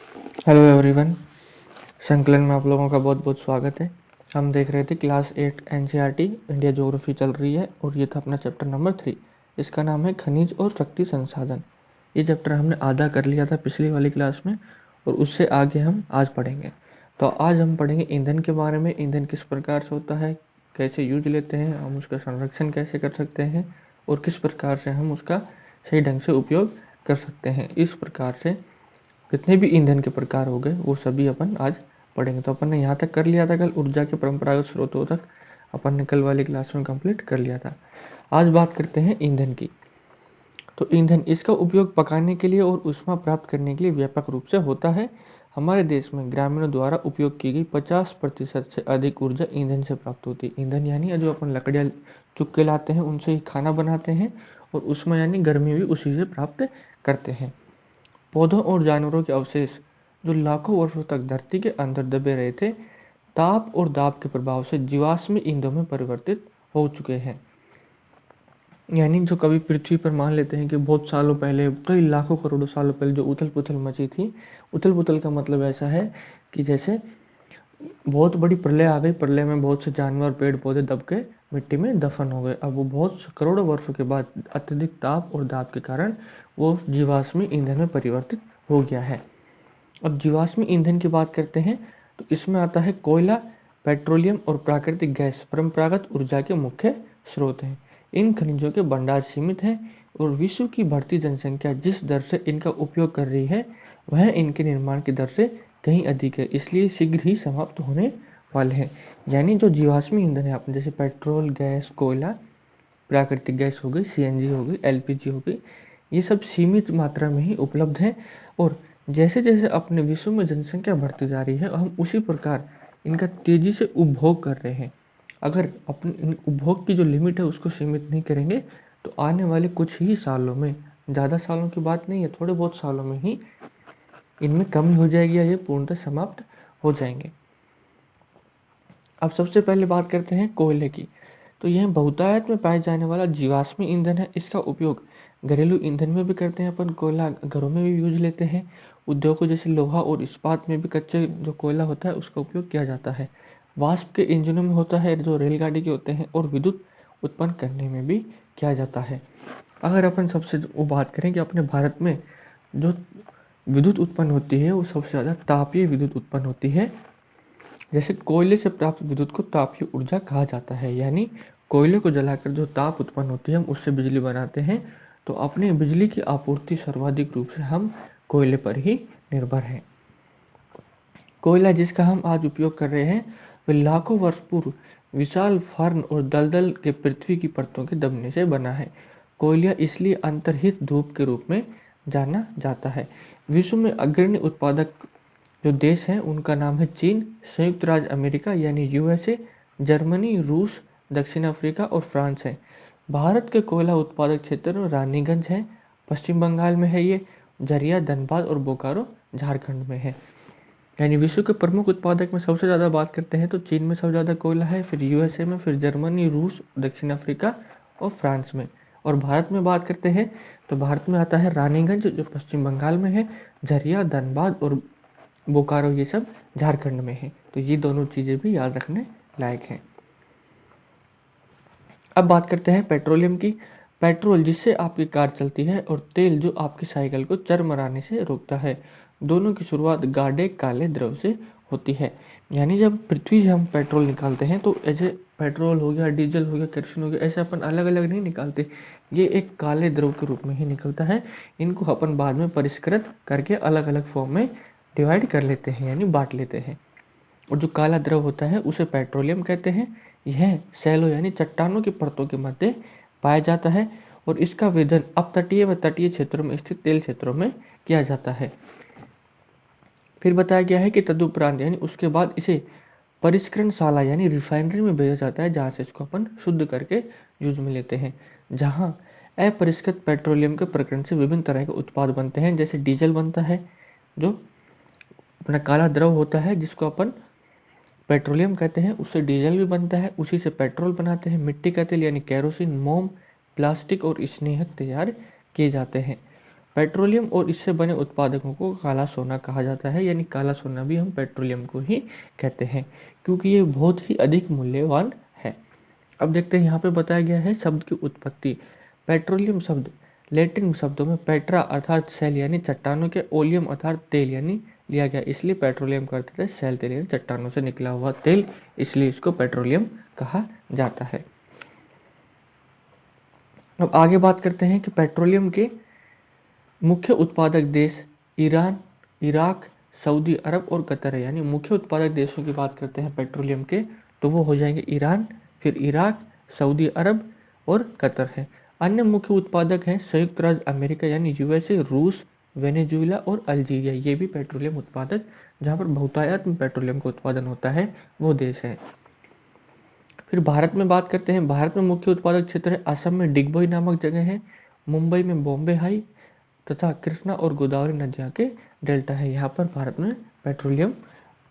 Hello everyone. संकलन में आप लोगों का बहुत बहुत स्वागत है। हम देख रहे थे क्लास 8 एनसीईआरटी इंडिया ज्योग्राफी चल रही है और ये था अपना चैप्टर नंबर 3। इसका नाम है खनिज और शक्ति संसाधन। ये चैप्टर हमने आधा कर लिया था पिछली वाली क्लास में और उससे आगे हम आज पढ़ेंगे। तो आज हम पढ़ेंगे ईंधन के बारे में। ईंधन किस प्रकार से होता है, कैसे यूज लेते हैं, हम उसका संरक्षण कैसे कर सकते हैं और किस प्रकार से हम उसका सही ढंग से उपयोग कर सकते हैं। इस प्रकार से जितने भी ईंधन के प्रकार हो गए वो सभी अपन आज पढ़ेंगे। तो अपन ने यहाँ तक कर लिया था कल ऊर्जा के परंपरागत स्रोतों तक अपन ने कल वाली क्लास में कंप्लीट कर लिया था। आज बात करते हैं ईंधन की। तो ईंधन इसका उपयोग पकाने के लिए और ऊष्मा प्राप्त करने के लिए व्यापक रूप से होता है। हमारे देश में ग्रामीणों द्वारा उपयोग की गई 50% से अधिक ऊर्जा ईंधन से प्राप्त होती है। ईंधन यानी जो अपन लकड़ियाँ चुग के लाते हैं उनसे ही खाना बनाते हैं और ऊष्मा यानी गर्मी भी उसी से प्राप्त करते हैं। पौधों और जानवरों के अवशेष जो लाखों वर्षों तक धरती के अंदर दबे रहे थे, ताप और दाब के प्रभाव से जीवाश्म ईंधन में परिवर्तित हो चुके हैं। यानी जो कभी पृथ्वी पर मान लेते हैं कि बहुत सालों पहले, कई लाखों करोड़ों सालों पहले जो उथल पुथल मची थी, उथल पुथल का मतलब ऐसा है कि जैसे बहुत बड़ी प्रलय आ गई, प्रलय में बहुत से जानवर पेड़ पौधे दब के मिट्टी में दफन हो गए। अब वो बहुत करोड़ों वर्षों के बाद अत्यधिक ताप और दाब के कारण वो जीवाश्मी ईंधन में परिवर्तित हो गया है। अब जीवाश्मी ईंधन की बात करते हैं तो इसमें आता है कोयला, पेट्रोलियम और प्राकृतिक गैस परंपरागत ऊर्जा के मुख्य स्रोत हैं। इन खनिजों के भंडार सीमित हैं और विश्व की बढ़ती जनसंख्या जिस दर से इनका उपयोग कर रही है वह इनके निर्माण की दर से कहीं अधिक है, इसलिए शीघ्र ही समाप्त होने वाले हैं। यानी जो जीवाश्मी ईंधन है आपने जैसे पेट्रोल, गैस, कोयला, प्राकृतिक गैस हो गई, सीएनजी हो गई, एलपीजी हो गई, ये सब सीमित मात्रा में ही उपलब्ध है। और जैसे जैसे अपने विश्व में जनसंख्या बढ़ती जा रही है हम उसी प्रकार इनका तेजी से उपभोग कर रहे हैं। अगर अपने उपभोग की जो लिमिट है उसको सीमित नहीं करेंगे तो आने वाले कुछ ही सालों में, ज़्यादा सालों की बात नहीं है, थोड़े बहुत सालों में ही इनमें कमी हो जाएगी या ये पूर्णतः समाप्त हो जाएंगे। अब सबसे पहले बात करते हैं कोयले की। तो यह बहुतायत में पाए जाने वाला जीवाश्मी ईंधन है। इसका उपयोग घरेलू ईंधन में भी करते हैं अपन, कोयला घरों में भी यूज लेते हैं। उद्योगों जैसे लोहा और इस्पात में भी कच्चे जो कोयला होता है उसका उपयोग किया जाता है। वाष्प के इंजनों में होता है जो रेलगाड़ी के होते हैं और विद्युत उत्पन्न करने में भी किया जाता है। अगर अपन सबसे वो बात करें कि अपने भारत में जो विद्युत उत्पन्न होती है वो सबसे ज़्यादा तापीय विद्युत उत्पन्न होती है। जैसे कोयले से प्राप्त विद्युत को तापीय ऊर्जा कहा जाता है। यानी कोयले को जलाकर जो ताप उत्पन्न होती है हम उससे बिजली बनाते हैं। तो अपने बिजली की आपूर्ति सर्वाधिक रूप से हम कोयले पर ही निर्भर हैं। कोयला जिसका हम आज उपयोग कर रहे हैं वह लाखों वर्ष पूर्व विशाल फर्न और दलदल के पृथ्वी की परतों के दबने से बना है। कोयला इसलिए अंतर्हित धूप के रूप में जाना जाता है। विश्व में अग्रणी उत्पादक जो देश हैं उनका नाम है चीन, संयुक्त राज्य अमेरिका यानी यूएसए, जर्मनी, रूस, दक्षिण अफ्रीका और फ्रांस है। भारत के कोयला उत्पादक क्षेत्र में रानीगंज है, पश्चिम बंगाल में है ये, झरिया, धनबाद और बोकारो झारखंड में है। यानी विश्व के प्रमुख उत्पादक में सबसे ज़्यादा बात करते हैं तो चीन में सबसे ज़्यादा कोयला है, फिर यूएसए में, फिर जर्मनी, रूस, दक्षिण अफ्रीका और फ्रांस में। और भारत में बात करते हैं तो भारत में आता है रानीगंज जो पश्चिम बंगाल में है, झरिया, धनबाद और बोकारो ये सब झारखंड में है। तो ये दोनों चीज़ें भी याद रखने लायक हैं। अब बात करते हैं पेट्रोलियम की। पेट्रोल जिससे आपकी कार चलती है और तेल जो आपकी साइकिल को चरमराने से रोकता है। दोनों की शुरुआत गाढ़े काले द्रव से होती है। यानी जब पृथ्वी से हम पेट्रोल निकालते हैं तो ऐसे पेट्रोल हो गया, डीजल हो गया, केरोसिन हो गया, ऐसे अपन अलग अलग नहीं निकालते, ये एक काले द्रव के रूप में ही निकलता है। इनको अपन बाद में परिष्कृत करके अलग अलग फॉर्म में डिवाइड कर लेते हैं यानी बांट लेते हैं। और जो काला द्रव होता है उसे पेट्रोलियम कहते हैं। यह सैलो यानी चट्टानों की परतों के मध्य पाया जाता है और इसका वेधन अपतटीय व तटीय क्षेत्रों में स्थित तेल क्षेत्रों में किया जाता है। फिर बताया गया है कि तदुपरांत यानी उसके बाद इसे परिष्करणशाला यानी रिफाइनरी में भेजा जाता है जहाँ से इसको अपन शुद्ध करके यूज में लेते हैं। जहाँ अपरिष्कृत पेट्रोलियम के प्रकरण से विभिन्न तरह के उत्पाद बनते हैं। जैसे डीजल बनता है जो अपना काला द्रव होता है जिसको अपन पेट्रोलियम कहते हैं, उससे डीजल भी बनता है, उसी से पेट्रोल बनाते हैं। मिट्टी का तेल यानी केरोसिन, मोम, प्लास्टिक और स्नेहक तैयार किए जाते हैं। पेट्रोलियम और इससे बने उत्पादकों को काला सोना कहा जाता है, यानी काला सोना भी हम पेट्रोलियम को ही कहते हैं क्योंकि ये बहुत ही अधिक मूल्यवान है। अब देखते हैं यहाँ पे बताया गया है शब्द की उत्पत्ति। पेट्रोलियम शब्द लैटिन शब्दों में पेट्रा अर्थात सेल यानी चट्टानों के, ओलियम अर्थात तेल यानी लिया गया, इसलिए पेट्रोलियम करते थे सेल तेल यानी चट्टानों से निकला हुआ तेल, इसलिए इसको पेट्रोलियम कहा जाता है। अब आगे बात करते हैं कि पेट्रोलियम के मुख्य उत्पादक देश ईरान, इराक, सऊदी अरब और कतर है। यानी मुख्य उत्पादक देशों की बात करते हैं पेट्रोलियम के तो वो हो जाएंगे ईरान, फिर इराक, सऊदी अरब और कतर है। अन्य मुख्य उत्पादक हैं संयुक्त राज्य अमेरिका यानी यूएसए, रूस, वेनेजुएला और अल्जीरिया, ये भी पेट्रोलियम उत्पादक जहाँ पर बहुतायत में पेट्रोलियम का उत्पादन होता है वो देश है। फिर भारत में बात करते हैं। भारत में मुख्य उत्पादक क्षेत्र है असम में डिगबोई नामक जगह है, मुंबई में बॉम्बे हाई तथा कृष्णा और गोदावरी नदियाँ के डेल्टा है। यहाँ पर भारत में पेट्रोलियम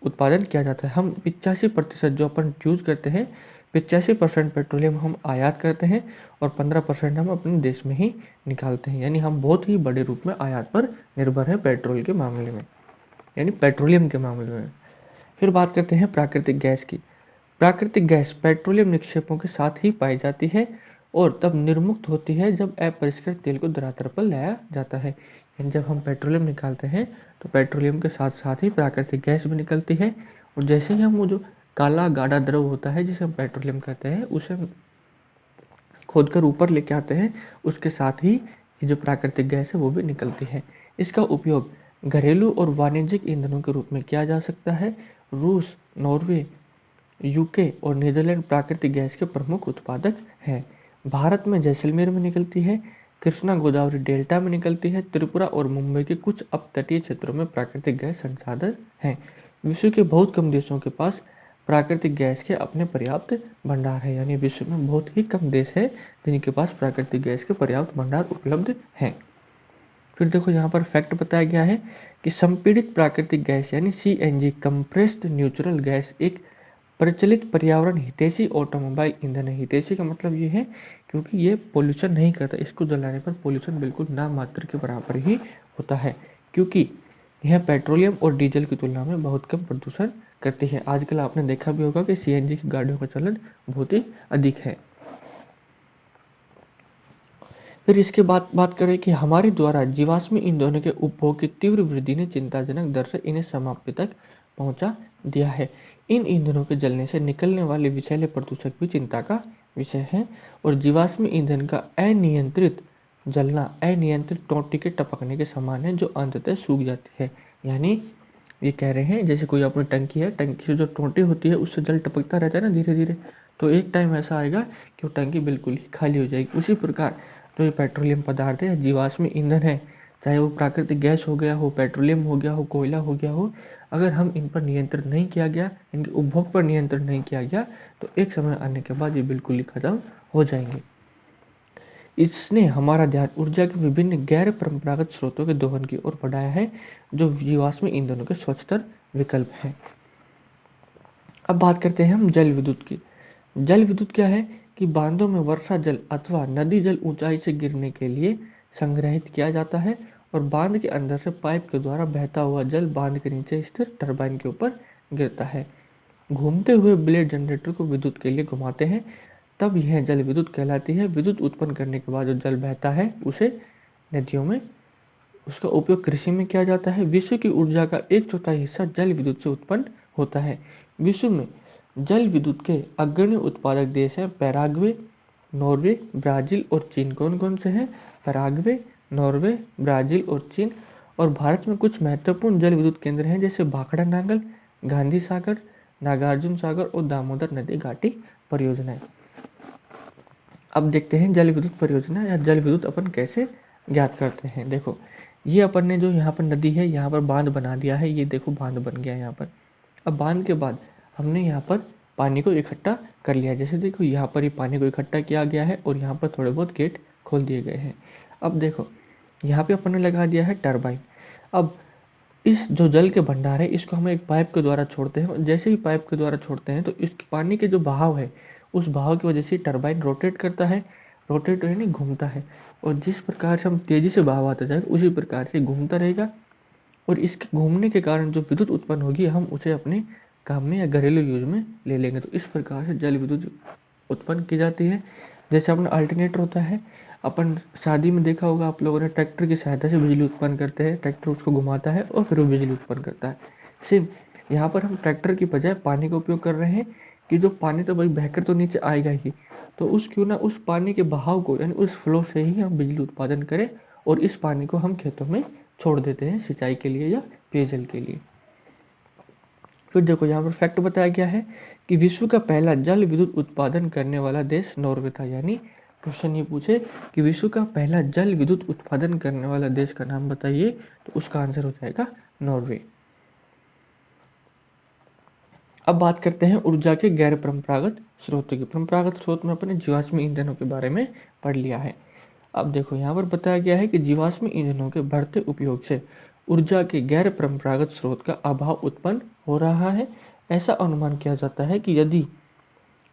उत्पादन किया जाता है। हम 85% जो अपन यूज करते हैं 85% पेट्रोलियम हम आयात करते हैं और 15% हम अपने देश में ही निकालते हैं, यानी हम बहुत ही बड़े रूप में आयात पर निर्भर है पेट्रोल के मामले में, यानी पेट्रोलियम के मामले में। फिर बात करते हैं प्राकृतिक गैस की। प्राकृतिक गैस पेट्रोलियम निक्षेपों के साथ ही पाई जाती है और तब निर्मुक्त होती है जब अपरिष्कृत तेल को धरातल पर लाया जाता है। यानी जब हम पेट्रोलियम निकालते हैं तो पेट्रोलियम के साथ साथ ही प्राकृतिक गैस भी निकलती है और जैसे ही हम वो जो काला गाढ़ा द्रव होता है जिसे हम पेट्रोलियम कहते हैं उसे हम खोदकर ऊपर लेके आते हैं, उसके साथ ही ये जो प्राकृतिक गैस है वो भी निकलती है। इसका उपयोग घरेलू और वाणिज्यिक ईंधनों के रूप में किया जा सकता है। रूस, नॉर्वे, यूके और नीदरलैंड प्राकृतिक गैस के प्रमुख उत्पादक हैं। भारत में जैसलमेर में निकलती है, कृष्णा गोदावरी डेल्टा में निकलती है, त्रिपुरा और मुंबई के कुछ अपतटीय क्षेत्रों में प्राकृतिक गैस संसाधन हैं। विश्व के बहुत कम देशों के पास प्राकृतिक गैस के अपने पर्याप्त भंडार है, यानी विश्व में बहुत ही कम देश है जिनके पास प्राकृतिक गैस के पर्याप्त भंडार उपलब्ध हैं। फिर देखो यहाँ पर फैक्ट बताया गया है कि संपीड़ित प्राकृतिक गैस यानी सीएनजी कंप्रेस्ड नेचुरल गैस एक प्रचलित पर्यावरण हितैषी ऑटोमोबाइल ईंधन है। हितैषी का मतलब ये है क्योंकि ये पोल्यूशन नहीं करता, इसको जलाने पर पोल्यूशन बिल्कुल नाम मात्र के बराबर ही होता है क्योंकि यह पेट्रोलियम और डीजल की तुलना में बहुत कम प्रदूषण करती है। आजकल आपने देखा भी होगा कि सीएनजी की गाड़ियों का चलन बहुत ही अधिक है। फिर इसके बाद बात करें कि हमारे द्वारा जीवाश्मी ईंधनों के उपभोग की तीव्र वृद्धि ने चिंताजनक दर से इन्हें समाप्ति तक पहुंचा दिया है। इन ईंधनों के जलने से निकलने वाले विषैले प्रदूषक भी चिंता का विषय है और जीवाश्मी ईंधन का अनियंत्रित जलना अनियंत्रित टोंटी के टपकने के समान है जो अंततः सूख जाती है। यानी ये कह रहे हैं जैसे कोई अपनी टंकी है, टंकी से जो टोंटी होती है उससे जल टपकता रहता है ना धीरे धीरे, तो एक टाइम ऐसा आएगा कि वो टंकी बिल्कुल ही खाली हो जाएगी। उसी प्रकार जो ये पेट्रोलियम पदार्थ है, जीवाश्मी ईंधन है, चाहे वो प्राकृतिक गैस हो गया हो, पेट्रोलियम हो गया हो, कोयला हो गया हो, अगर हम इन पर नियंत्रण नहीं किया गया, इनके उपभोग पर नियंत्रण नहीं किया गया तो एक समय आने के बाद ये बिल्कुल ही खत्म हो जाएंगे। इसने हमारा ध्यान ऊर्जा के विभिन्न गैर परंपरागत स्रोतों के दोहन की ओर बढ़ाया है जो जीवाश्मी ईंधनों के स्वच्छतर विकल्प हैं। अब बात करते हैं हम जल विद्युत की। जल विद्युत क्या है कि बांधों में वर्षा जल अथवा नदी जल ऊंचाई से गिरने के लिए संग्रहित किया जाता है और बांध के अंदर से पाइप के द्वारा बहता हुआ जल बांध के नीचे स्थिर टरबाइन के ऊपर गिरता है। घूमते हुए ब्लेड जनरेटर को विद्युत के लिए घुमाते हैं, तब यह जल विद्युत कहलाती है। विद्युत उत्पन्न करने के बाद जो जल बहता है उसे नदियों में उसका उपयोग कृषि में किया जाता है। विश्व की ऊर्जा का 1/4 हिस्सा जल विद्युत से उत्पन्न होता है। विश्व में जल विद्युत के अग्रणी उत्पादक देश हैं पैराग्वे, नॉर्वे, ब्राजील और चीन। कौन कौन से हैं? पैराग्वे, नॉर्वे, ब्राजील और चीन। और भारत में कुछ महत्वपूर्ण जल विद्युत केंद्र हैं जैसे भाखड़ा नांगल, गांधी सागर, नागार्जुन सागर और दामोदर नदी घाटी परियोजनाएं। अब देखते हैं जल विद्युत परियोजना या जल विद्युत अपन कैसे ज्ञात करते हैं। देखो ये अपन ने जो यहाँ पर नदी है यहाँ पर बांध बना दिया है, ये देखो बांध बन गया यहाँ पर। अब बांध के बाद हमने यहाँ पर पानी को इकट्ठा कर लिया, जैसे देखो यहाँ पर ही पानी को इकट्ठा किया गया है और यहाँ पर थोड़े बहुत गेट खोल दिए गए हैं। अब देखो यहाँ पे अपन ने लगा दिया है टरबाइन। अब इस जो जल के भंडार है इसको हम एक पाइप के द्वारा छोड़ते हैं, जैसे ही पाइप के द्वारा छोड़ते हैं तो इस पानी के जो बहाव है उस बहाव की वजह से टरबाइन रोटेट करता है रोटेट यानी घूमता है, और जिस प्रकार से हम तेजी से बहाव आता जाएगा उसी प्रकार से घूमता रहेगा, और इसके घूमने के कारण जो विद्युत उत्पन्न होगी हम उसे अपने काम में या घरेलू यूज में ले लेंगे। तो इस प्रकार से जल विद्युत उत्पन्न की जाती है। जैसे अपना अल्टरनेटर होता है, अपन शादी में देखा होगा आप लोगों ने, ट्रैक्टर की सहायता से बिजली उत्पन्न करते हैं, ट्रैक्टर उसको घुमाता है और फिर वो बिजली उत्पन्न करता है। सेम यहाँ पर हम ट्रैक्टर की बजाय पानी का उपयोग कर रहे हैं कि जो पानी तो भाई बहकर तो नीचे आएगा ही, तो उस क्यों ना उस पानी के बहाव को यानी उस फ्लो से ही हम बिजली उत्पादन करें, और इस पानी को हम खेतों में छोड़ देते हैं सिंचाई के लिए या पेयजल के लिए। फिर देखो यहाँ पर फैक्ट बताया गया है कि विश्व का पहला जल विद्युत उत्पादन करने वाला देश नॉर्वे था। यानी क्वेश्चन ये पूछे कि विश्व का पहला जल विद्युत उत्पादन करने वाला देश का नाम बताइए, तो उसका आंसर हो जाएगा नॉर्वे। अब बात करते हैं ऊर्जा के गैर परंपरागत स्रोतों की। परंपरागत स्रोत में अपने जीवाश्म ईंधनों के बारे में पढ़ लिया है। अब देखो यहाँ पर बताया गया है कि जीवाश्म ईंधनों के बढ़ते उपयोग से ऊर्जा के गैर परंपरागत स्रोत का अभाव उत्पन्न हो रहा है। ऐसा अनुमान किया जाता है कि यदि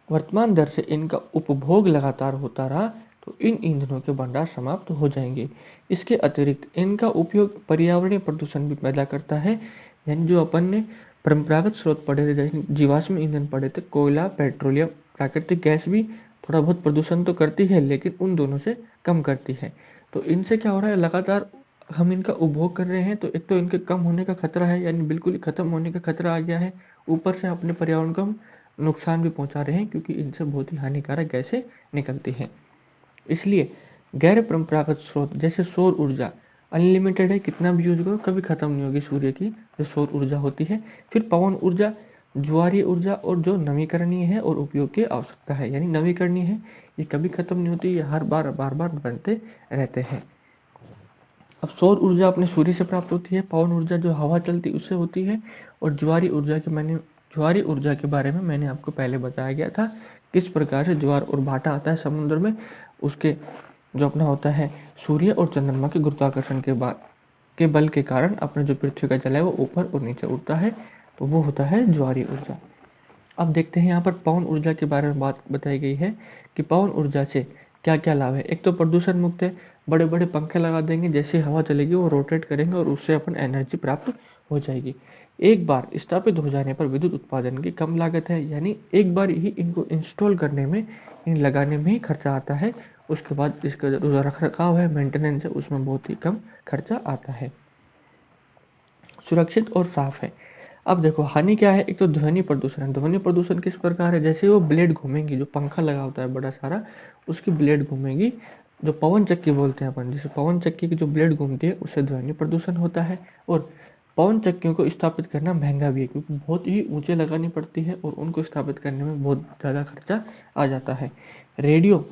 वर्तमान दर से इनका उपभोग लगातार होता रहा तो इन ईंधनों के भंडार समाप्त हो जाएंगे। इसके अतिरिक्त इनका उपयोग पर्यावरणीय प्रदूषण भी पैदा करता है। यानी जो अपन ने परंपरागत स्रोत पढ़े थे, जैसे जीवाश्म ईंधन पढ़े थे, कोयला, पेट्रोलियम, प्राकृतिक गैस भी थोड़ा बहुत प्रदूषण तो करती है लेकिन उन दोनों से कम करती है। तो इनसे क्या हो रहा है, लगातार हम इनका उपभोग कर रहे हैं, तो एक तो इनके कम होने का खतरा है, यानी बिल्कुल ही खत्म होने का खतरा आ गया है। ऊपर से अपने पर्यावरण को हम नुकसान भी पहुंचा रहे हैं क्योंकि इनसे बहुत ही हानिकारक गैसें निकलती हैं। इसलिए गैर परंपरागत स्रोत जैसे सौर ऊर्जा अनलिमिटेड है, कितना भी यूज करो कभी खत्म नहीं होगी सूर्य की जो सौर ऊर्जा होती है। फिर पवन ऊर्जा, ज्वारीय ऊर्जा, और जो नवीकरणीय है और उपयोग की आवश्यकता है, यानी नवीकरणीय है, ये कभी खत्म नहीं होती, ये हर बार बार बनते रहते हैं। अब सौर ऊर्जा अपने सूर्य से प्राप्त होती है, पवन ऊर्जा जो हवा चलती उससे होती है, और ज्वारीय ऊर्जा के बारे में मैंने आपको पहले बताया गया था, किस प्रकार से ज्वार और भाटा आता है समुद्र में, उसके जो अपना होता है सूर्य और चंद्रमा के गुरुत्वाकर्षण के बल के कारण अपने जो पृथ्वी का जल है वो ऊपर और नीचे उड़ता है, तो वो होता है ज्वारीय ऊर्जा। अब देखते हैं यहाँ पर पवन ऊर्जा के बारे में बात बताई गई है कि पवन ऊर्जा से क्या क्या लाभ है। एक तो प्रदूषण मुक्त है, बड़े बड़े पंखे लगा देंगे, जैसे हवा चलेगी वो रोटेट करेंगे और उससे अपन एनर्जी प्राप्त हो जाएगी। एक बार स्थापित हो जाने पर विद्युत उत्पादन की कम लागत है, यानी एक बार ही इनको इंस्टॉल करने में, इन लगाने में ही खर्चा आता है, उसके बाद इसका जो रख रखाव है, मेंटेनेंस है, उसमें बहुत ही कम खर्चा आता है। सुरक्षित और साफ है। अब देखो हानि क्या है, एक तो ध्वनि प्रदूषण है। ध्वनि प्रदूषण किस प्रकार है, जैसे वो ब्लेड घूमेंगी, जो पंखा लगा होता है बड़ा सारा, उसकी ब्लेड घूमेंगी, जो पवन चक्की बोलते हैं अपन, जैसे पवन चक्की की जो ब्लेड घूमती है उससे ध्वनि प्रदूषण होता है। और पवन चक्कियों को स्थापित करना महंगा भी है क्योंकि बहुत ही ऊंचे लगानी पड़ती है और उनको स्थापित करने में बहुत ज़्यादा खर्चा आ जाता है। रेडियो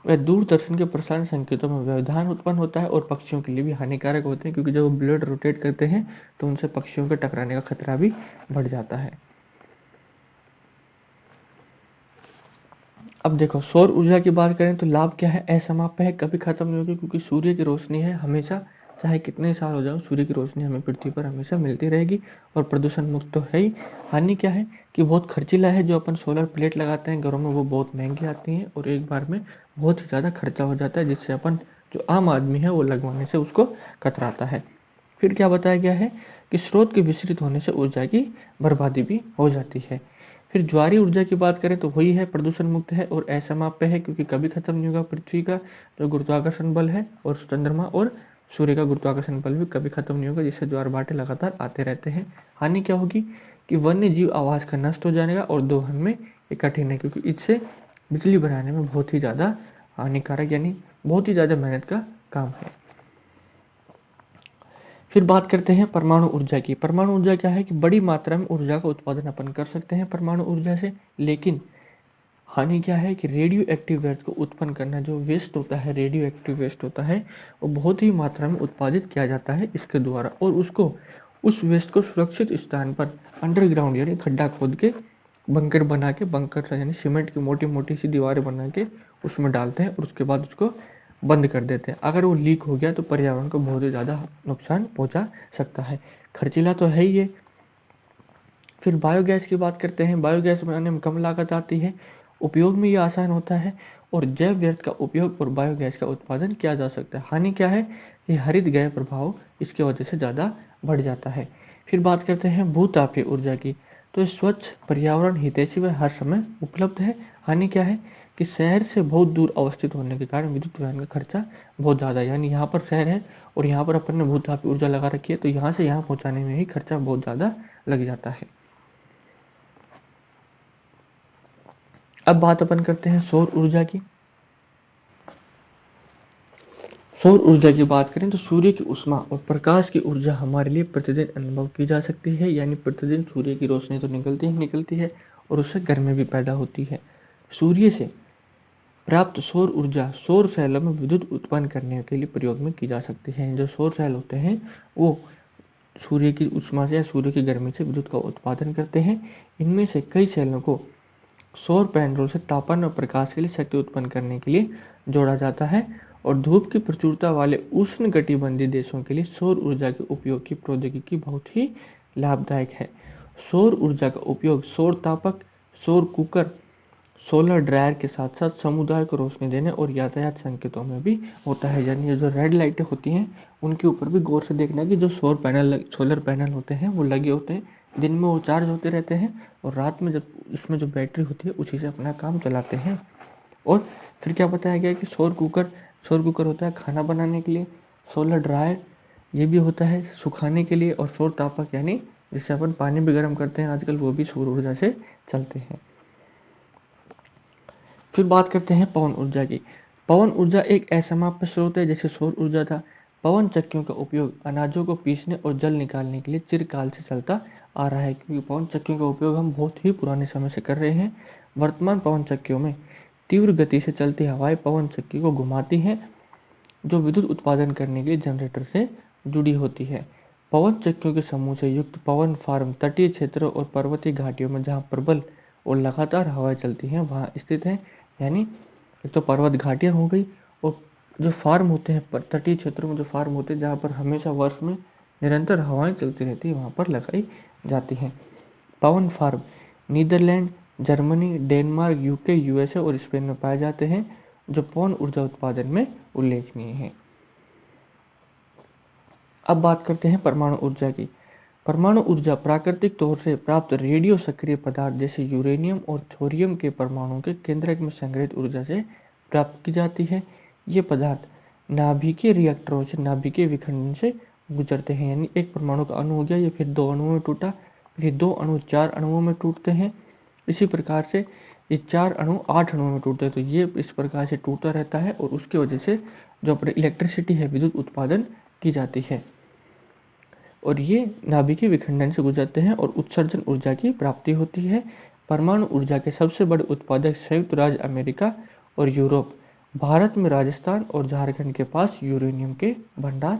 व दूरदर्शन के प्रसारण संकेतों में व्यवधान उत्पन्न होता है और पक्षियों के लिए भी हानिकारक होते हैं, क्योंकि जब वो ब्लेड रोटेट करते हैं तो उनसे पक्षियों के टकराने का खतरा भी बढ़ जाता है। अब देखो सौर ऊर्जा की बात करें तो लाभ क्या है, असमाप्य है, कभी खत्म नहीं होगी, क्योंकि सूर्य की रोशनी है हमेशा, चाहे कितने साल हो जाओ सूर्य की रोशनी हमें पृथ्वी पर हमेशा मिलती रहेगी, और प्रदूषण मुक्त तो है ही। हानि क्या है कि बहुत खर्चीला है, जो अपन सोलर प्लेट लगाते हैं घरों में वो बहुत महंगी आती हैं और एक बार में बहुत ही ज़्यादा खर्चा हो जाता है, जिससे अपन जो आम आदमी है वो लगवाने से उसको कतराता है। फिर क्या बताया गया है कि स्रोत के विस्तृत होने से ऊर्जा की बर्बादी भी हो जाती है। फिर ज्वारीय ऊर्जा की बात करें तो वही है, प्रदूषण मुक्त है और असमाप्य है, क्योंकि कभी खत्म नहीं होगा। पृथ्वी का जो गुरुत्वाकर्षण बल है और चंद्रमा और सूर्य का गुरुत्वाकर्षण बल भी कभी खत्म नहीं होगा, जिससे ज्वार भाटे लगातार आते रहते हैं। हानि क्या होगी कि वन्य जीव आवास का नष्ट हो जाएगा और दोहन में ये कठिन है, क्योंकि इससे बिजली बनाने में बहुत ही ज़्यादा हानिकारक, यानी बहुत ही ज़्यादा मेहनत का काम है। फिर बात करते हैं परमाणु ऊर्जा की। परमाणु ऊर्जा क्या है कि बड़ी मात्रा में ऊर्जा का उत्पादन अपन कर सकते हैं परमाणु ऊर्जा से, लेकिन हानि क्या है कि रेडियो एक्टिव वेस्ट को उत्पन्न करना, जो वेस्ट होता है, रेडियो एक्टिव वेस्ट होता है, वो बहुत ही मात्रा में उत्पादित किया जाता है इसके द्वारा, और उस वेस्ट को सुरक्षित स्थान पर अंडरग्राउंड यानी खड्डा खोद के बंकर बना के, बंकर यानी सीमेंट की मोटी मोटी सी दीवारें बना के उसमें डालते हैं और उसके बाद उसको बंद कर देते हैं। अगर वो लीक हो गया तो पर्यावरण को बहुत ही ज़्यादा नुकसान पहुंचा सकता है। खर्चीला तो है ही है। फिर बायोगैस की बात करते हैं। बायोगैस बनाने में कम लागत आती है उपयोग में ये आसान होता है और जैव व्यर्थ का उपयोग और बायोगैस का उत्पादन किया जा सकता है। हानि क्या है कि हरित गृह प्रभाव इसके वजह से ज़्यादा बढ़ जाता है। फिर बात करते हैं भूतापीय ऊर्जा की। तो ये स्वच्छ, पर्यावरण हितैषी व हर समय उपलब्ध है। हानि क्या है कि शहर से बहुत दूर अवस्थित होने के कारण विद्युत वाहन का खर्चा बहुत ज़्यादा है। यानी यहाँ पर शहर है और यहाँ पर अपन ने भूतापीय ऊर्जा लगा रखी है, तो यहाँ से यहाँ पहुँचाने में ही खर्चा बहुत ज़्यादा लग जाता है। अब बात अपन करते हैं सौर ऊर्जा की। सौर ऊर्जा की बात करें तो सूर्य की ऊष्मा और प्रकाश की ऊर्जा हमारे लिए प्रतिदिन अनुभव की जा सकती है। यानी प्रतिदिन सूर्य की रोशनी तो निकलती है और उससे गर्मी भी पैदा होती है। सूर्य से प्राप्त सौर ऊर्जा सौर सेलों में विद्युत उत्पन्न करने के लिए प्रयोग में की जा सकती है। जो सौर सेल होते हैं वो सूर्य की ऊष्मा से या सूर्य की गर्मी से विद्युत का उत्पादन करते हैं। इनमें से कई सेलों को सौर पैनलों से तापन और प्रकाश के लिए शक्ति उत्पन्न करने के लिए जोड़ा जाता है और धूप की प्रचुरता वाले उष्ण कटिबंधीय देशों के लिए सौर ऊर्जा के उपयोग की प्रौद्योगिकी बहुत ही लाभदायक है। सौर ऊर्जा का उपयोग सौर तापक, सौर कुकर, सोलर ड्रायर के साथ साथ समुदाय को रोशनी देने और यातायात संकेतों में भी होता है। यानी ये जो रेड लाइटें होती हैं उनके ऊपर भी गौर से देखना कि जो सोलर पैनल होते हैं वो लगे होते हैं, दिन में वो चार्ज होते रहते हैं और रात में जब उसमें जो बैटरी होती है उसी से अपना काम चलाते हैं। और फिर क्या बताया गया कि सौर कुकर होता है खाना बनाने के लिए, सोलर ड्रायर ये भी होता है सुखाने के लिए, और सौर तापक यानी जिससे अपन पानी भी गर्म करते हैं आजकल, वो भी सौर ऊर्जा से चलते हैं। फिर बात करते हैं पवन ऊर्जा की। पवन ऊर्जा एक असमाप्त स्रोत है जैसे सौर ऊर्जा था। पवन चक्कियों का उपयोग अनाजों को पीसने और जल निकालने के लिए चिरकाल से चलता आ रहा है, क्योंकि पवन चक्कियों का उपयोग हम बहुत ही पुराने समय से कर रहे हैं। वर्तमान पवन चक्कियों में तीव्र गति से चलती हवाएं पवन चक्की को घुमाती हैं, जो विद्युत उत्पादन करने के लिए जनरेटर से जुड़ी होती है। पवन चक्कियों के समूह से युक्त पवन फार्म तटीय क्षेत्रों और पर्वतीय घाटियों में जहाँ प्रबल और लगातार हवाएं चलती हैं वहाँ स्थित है। यानी एक तो पर्वत घाटियाँ हो गई, और जो फार्म होते हैं तटीय क्षेत्रों में जो फार्म होते हैं जहाँ पर हमेशा वर्ष में निरंतर हवाएं चलती रहती है वहाँ पर लगाई जाती हैं। पवन farm Netherlands, Germany, Denmark, UK, USA और स्पेन में पाए जाते हैं, जो पवन ऊर्जा उत्पादन में उल्लेखनीय है। अब बात करते हैं परमाणु ऊर्जा की। परमाणु ऊर्जा प्राकृतिक तौर से प्राप्त रेडियो सक्रिय पदार्थ जैसे यूरेनियम और थोरियम के परमाणुओं के केंद्रक में संग्रहित ऊर्जा से प्राप्त की जाती है। ये पदार्थ नाभिकीय रिएक्टरों से नाभिकीय विखंडन से गुजरते हैं। यानी एक परमाणु का अणु हो गया, ये फिर दो अणुओं में टूटा, फिर दो अणु 4 अणुओं में टूटते हैं। इसी प्रकार से ये 4 अणु 8 अणुओं में टूटते हैं। तो ये इस प्रकार से टूटता रहता है और उसकी वजह से जो अपनी इलेक्ट्रिसिटी है विद्युत उत्पादन की जाती है, और ये नाभिकीय विखंडन से गुजरते हैं और उत्सर्जन ऊर्जा की प्राप्ति होती है। परमाणु ऊर्जा के सबसे बड़े उत्पादक संयुक्त राज्य अमेरिका और यूरोप। भारत में राजस्थान और झारखंड के पास यूरेनियम के भंडार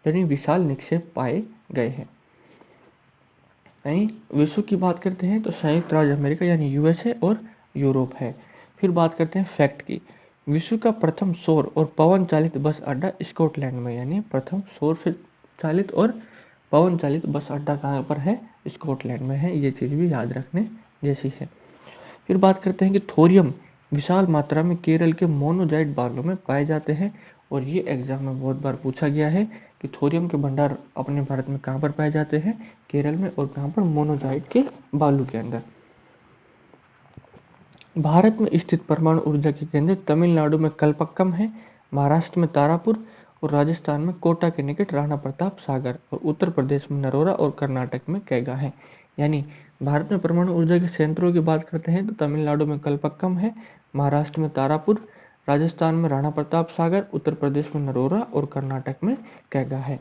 यानी विशाल निक्षेप पाए गए हैं। विश्व की बात करते हैं तो संयुक्त राज्य अमेरिका यानी यूएसए और यूरोप है। फिर बात करते हैं फैक्ट की। विश्व का प्रथम सौर और पवन चालित बस अड्डा स्कॉटलैंड में, यानी प्रथम सौर से चालित और पवन चालित बस अड्डा कहाँ पर है? स्कॉटलैंड में है। ये चीज़ भी याद रखने जैसी है। फिर बात करते हैं कि थोरियम विशाल मात्रा में केरल के मोनोजाइट बालू में पाए जाते हैं, और ये एग्जाम में बहुत बार पूछा गया है कि थोरियम के भंडार अपने भारत में कहाँ पर पाए जाते हैं? केरल में, और कहाँ पर? मोनोजाइट के बालू के अंदर। भारत में स्थित परमाणु ऊर्जा के केंद्र तमिलनाडु में कलपक्कम है, महाराष्ट्र में तारापुर और राजस्थान में कोटा के निकट राणा प्रताप सागर, और उत्तर प्रदेश में नरोरा और कर्नाटक में कैगा है। यानी भारत में परमाणु ऊर्जा के संयंत्रों की बात करते हैं तो तमिलनाडु में कलपक्कम है, महाराष्ट्र में तारापुर, राजस्थान में राणा प्रताप सागर, उत्तर प्रदेश में नरोरा और कर्नाटक में कैगा है।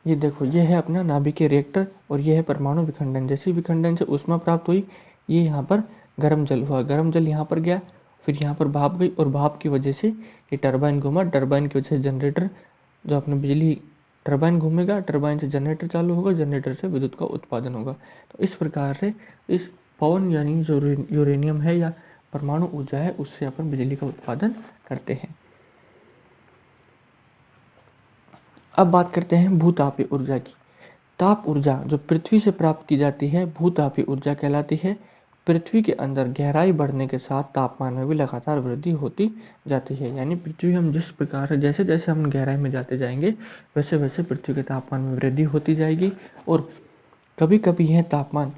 ये देखो, ये है अपना नाभिकीय रिएक्टर और ये है परमाणु विखंडन। जैसे विखंडन से ऊष्मा प्राप्त हुई, ये यहाँ पर गर्म जल हुआ, गर्म जल यहाँ पर गया, फिर यहाँ पर भाप गई, और भाप की वजह से ये टरबाइन घूमा, टरबाइन की वजह से जनरेटर, जो अपने बिजली टरबाइन घूमेगा, टरबाइन से जनरेटर चालू होगा, जनरेटर से विद्युत का उत्पादन होगा। तो इस प्रकार से इस पवन यानी जो यूरेनियम है या परमाणु ऊर्जा है उससे अपन बिजली का उत्पादन करते हैं। अब बात करते हैं भूतापीय ऊर्जा की। ताप ऊर्जा जो पृथ्वी से प्राप्त की जाती है भूतापीय ऊर्जा कहलाती है। पृथ्वी के अंदर गहराई बढ़ने के साथ तापमान में भी लगातार वृद्धि होती जाती है। यानी पृथ्वी हम जिस प्रकार से जैसे जैसे हम गहराई में जाते जाएंगे वैसे वैसे पृथ्वी के तापमान में वृद्धि होती जाएगी और कभी कभी यह तापमान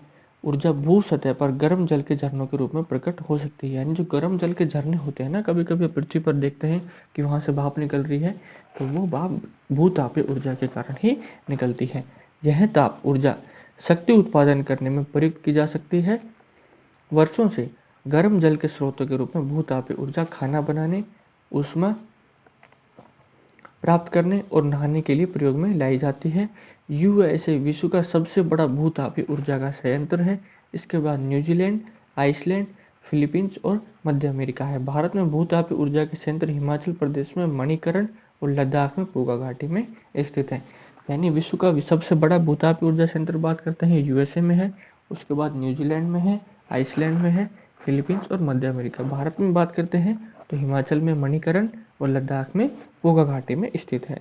ऊर्जा भू सतह पर गर्म जल के झरनों के रूप में प्रकट हो सकती है। यानी जो गर्म जल के झरने होते हैं ना, कभी कभी पृथ्वी पर देखते हैं कि वहां से भाप निकल रही है, तो वो भाप भूतापीय ऊर्जा के कारण ही निकलती है। यह ताप ऊर्जा शक्ति उत्पादन करने में प्रयुक्त की जा सकती है। वर्षों से गर्म जल के स्रोतों के रूप में भूतापीय ऊर्जा खाना बनाने, ऊष्मा प्राप्त करने और नहाने के लिए प्रयोग में लाई जाती है। यूएसए विश्व का सबसे बड़ा भूतापीय ऊर्जा का संयंत्र है। इसके बाद न्यूजीलैंड, आइसलैंड, फिलीपींस और मध्य अमेरिका है। भारत में भूतापीय ऊर्जा के संयंत्र हिमाचल प्रदेश में मणिकरण और लद्दाख में पूगा घाटी में स्थित है। यानी विश्व का सबसे बड़ा भूतापीय ऊर्जा संयंत्र बात करते हैं यूएसए में है, उसके बाद न्यूजीलैंड में है, आइसलैंड में है, फिलीपींस और मध्य अमेरिका। भारत में बात करते हैं तो हिमाचल में मणिकरण और लद्दाख में पूगा घाटी में स्थित है।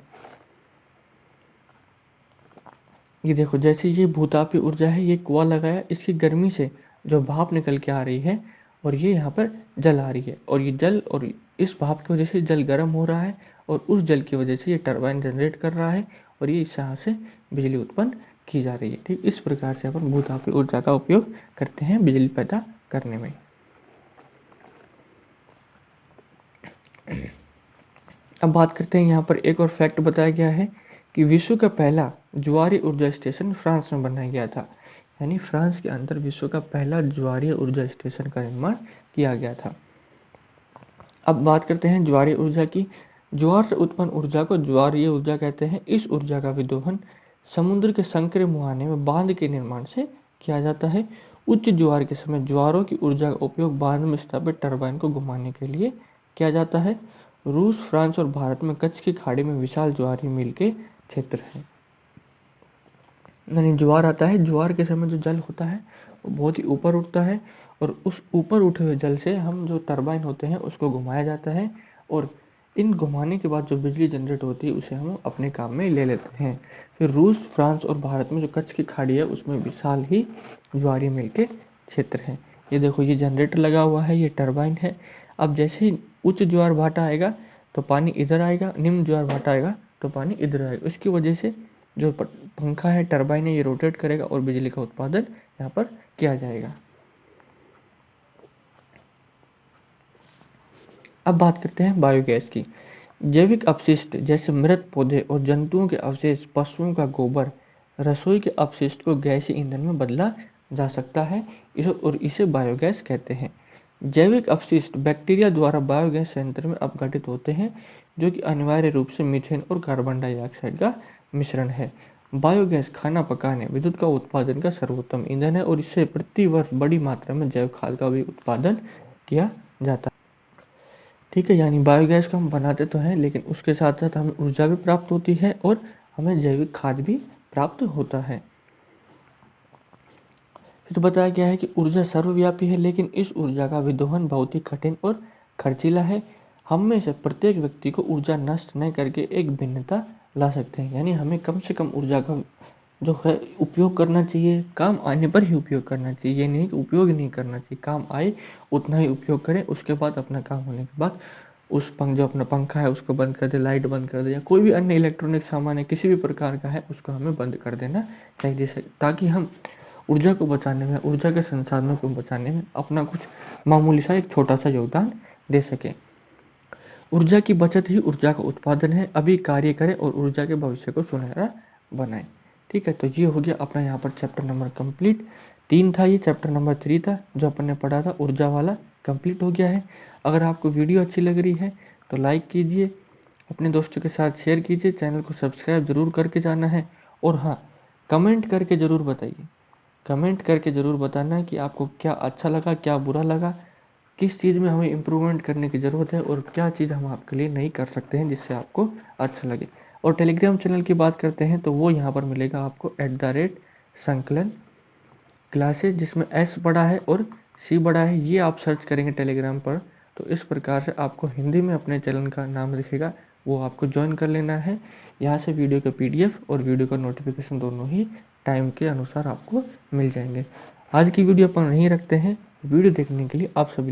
ये देखो, जैसे ये भूतापीय ऊर्जा है, ये कुआं लगाया, इसकी गर्मी से जो भाप निकल के आ रही है और ये यहाँ पर जल आ रही है और ये जल और इस भाप की वजह से जल गर्म हो रहा है और उस जल की वजह से ये टरबाइन जनरेट कर रहा है और ये इस यहाँ से बिजली उत्पन्न की जा रही है। ठीक, इस प्रकार से अपन भूतापीय ऊर्जा का उपयोग करते हैं बिजली पैदा करने में। अब बात करते हैं, यहाँ पर एक और फैक्ट बताया गया है कि विश्व का पहला ज्वारीय ऊर्जा स्टेशन फ्रांस में बनाया गया था। यानी फ्रांस के अंदर विश्व का पहला ज्वारीय ऊर्जा स्टेशन का निर्माण किया गया था। अब बात करते हैं ज्वारीय ऊर्जा की। ज्वार से उत्पन्न ऊर्जा को ज्वारीय ऊर्जा कहते हैं। इस ऊर्जा का विदोहन समुद्र के संकरे मुहाने में बांध के निर्माण से किया जाता है। उच्च ज्वार के समय ज्वारों की ऊर्जा का उपयोग बांध में स्थापित टरबाइन को घुमाने के लिए किया जाता है। रूस, फ्रांस और भारत में कच्छ की खाड़ी में विशाल ज्वारीय मील के क्षेत्र है। यानी ज्वार आता है, ज्वार के समय जो जल होता है वो बहुत ही ऊपर उठता है और उस ऊपर उठे हुए जल से हम जो टरबाइन होते हैं उसको घुमाया जाता है और इन घुमाने के बाद जो बिजली जनरेट होती है उसे हम अपने काम में ले लेते हैं। फिर रूस, फ्रांस और भारत में जो कच्छ की खाड़ी है उसमें विशाल ही ज्वारीय मील के क्षेत्र हैं। ये देखो, ये जनरेटर लगा हुआ है, ये टरबाइन है। अब जैसे ही उच्च ज्वार भाटा आएगा तो पानी इधर आएगा, निम्न ज्वार भाटा आएगा तो पानी इधर आएगा। इसकी वजह से जो पंखा है, टरबाइन है, ये रोटेट करेगा और बिजली का उत्पादन यहाँ पर किया जाएगा। अब बात करते हैं बायोगैस की। जैविक अपशिष्ट जैसे मृत पौधे और जंतुओं के अवशेष, पशुओं का गोबर, रसोई के अपशिष्ट को गैसीय ईंधन में बदला जा सकता है और इसे बायोगैस कहते हैं। जैविक अपशिष्ट बैक्टीरिया द्वारा बायोगैस संयंत्र में अपघटित होते हैं, जो कि अनिवार्य रूप से मीथेन और कार्बन डाइऑक्साइड का मिश्रण है। बायोगैस खाना पकाने, विद्युत का उत्पादन का सर्वोत्तम ईंधन है और इससे प्रति वर्ष बड़ी मात्रा में जैव खाद का भी उत्पादन किया जाता है। ठीक है, यानी बायोगैस को हम बनाते तो हैं लेकिन उसके साथ साथ हमें ऊर्जा भी प्राप्त होती है और हमें जैविक खाद भी प्राप्त होता है। फिर बताया गया है कि ऊर्जा सर्वव्यापी है, लेकिन इस ऊर्जा का विदोहन बहुत ही कठिन और खर्चीला है। हम में से प्रत्येक व्यक्ति को ऊर्जा नष्ट न करके एक भिन्नता ला सकते हैं। यानी हमें कम से कम ऊर्जा का जो है उपयोग करना चाहिए, काम आने पर ही उपयोग करना चाहिए। ये नहीं कि उपयोग नहीं करना चाहिए, काम आए उतना ही उपयोग करें, उसके बाद अपना काम होने के बाद जो अपना पंखा है उसको बंद कर दे, लाइट बंद कर दे, या कोई भी अन्य इलेक्ट्रॉनिक सामान है किसी भी प्रकार का है उसको हमें बंद कर देना चाहिए, ताकि हम ऊर्जा को बचाने में, ऊर्जा के संसाधनों को बचाने में अपना कुछ मामूली सा एक छोटा सा योगदान दे सके। ऊर्जा की बचत ही ऊर्जा का उत्पादन है। अभी कार्य करें और ऊर्जा के भविष्य को सुनहरा बनाएं। ठीक है, तो ये हो गया अपना यहाँ पर चैप्टर नंबर कंप्लीट। 3 था ये, चैप्टर नंबर 3 था जो अपन ने पढ़ा था, ऊर्जा वाला कंप्लीट हो गया है। अगर आपको वीडियो अच्छी लग रही है तो लाइक कीजिए, अपने दोस्तों के साथ शेयर कीजिए, चैनल को सब्सक्राइब जरूर करके जाना है और हाँ, कमेंट करके ज़रूर बताइए, कमेंट करके ज़रूर बताना कि आपको क्या अच्छा लगा, क्या बुरा लगा, किस चीज़ में हमें इम्प्रूवमेंट करने की ज़रूरत है और क्या चीज़ हम आपके लिए नहीं कर सकते हैं जिससे आपको अच्छा लगे। और टेलीग्राम चैनल की बात करते हैं तो वो यहाँ पर मिलेगा आपको @संकलन क्लासेज, जिसमें S बड़ा है और C बड़ा है। ये आप सर्च करेंगे टेलीग्राम पर तो इस प्रकार से आपको हिंदी में अपने चैनल का नाम दिखेगा, वो आपको ज्वाइन कर लेना है। यहाँ से वीडियो का PDF और वीडियो का नोटिफिकेशन दोनों ही टाइम के अनुसार आपको मिल जाएंगे। आज की वीडियो अपन नहीं रखते हैं, वीडियो देखने के लिए आप सभी